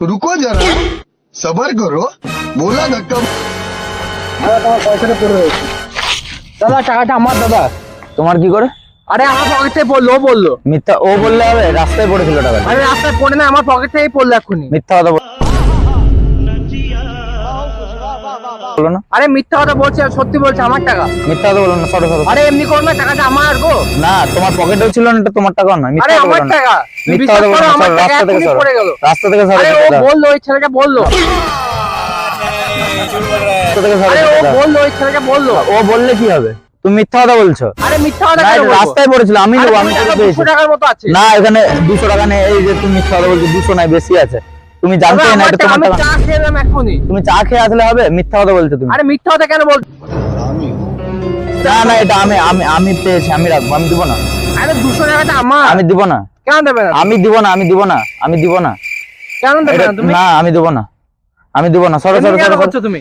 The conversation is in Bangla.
रुको जरा सबर करो बोला धक्का তোমার পয়সাটা পড়ে রয়েছে। দাদা টাকাটা আমার দাদা। তোমার কি করে? আরে আমার পকেটে পড়লো, ও বললো। মিথ্যা ও বললে হবে? রাস্তায় পড়েছিল টাকা। আরে রাস্তায় পড়ে না, আমার পকেট থেকেই পড়লো এক্ষুনি। মিথ্যা কথা বলো না। আরে মিথ্যা কথা বলছি, আর সত্যি বলছি, আমার টাকা। মিথ্যা কথা বলো না, সরো সরো। আরে এমনি করো না, টাকাটা আমার গো। না তোমার পকেটেও ছিল না, এটা তোমার টাকা নয়। আরে মিথ্যা কথা আমার বলো না। টাকা। মিথ্যা কথা বলো না, আমার সরো, টাকা রাস্তা থেকে এক্ষুনি সরো। পড়ে গেল। রাস্তা থেকে সরো। আরে ও বললো, ওই ছেলেটা বললো। রাস্তা থেকে সরো। আরে ও বললো, ওই ছেলেটা বললো। ও বললে কি হবে? তুমি মিথ্যা কথা বলছো। আরে মিথ্যা কথা না, কেন এটা বলবো? রাস্তায় পড়েছিল, আমি নেবো, আমি টাকা টাকা পেয়েছি। 200 টাকার মতো আছে। না এখানে 200 টাকা নেই। এই যে তুমি মিথ্যা কথা বলছো, 200 নাই, বেশি আছে। তুমি জানতে দাদা, না আমার এটা টাকা, তোমার আমি টাকা। চা খেলাম এক্ষুনি। তুমি চা খেয়ে আসলে হবে? মিথ্যা কথা বলছো তুমি। আরে মিথ্যা কথা কেন বলছো? না না, এটা আমি পেয়েছি, আমি রাখবো, আমি দিব না। আরে 200 টাকাটা আমার। আমি দিব না, কেন দেবে না? আমি দিব না, আমি দিব না, আমি দিব না। কেন দেবে এটা- না তুমি? না আমি দিব না, আমি দিব না। সরো এমনি সরো কেন সরো করছো তুমি?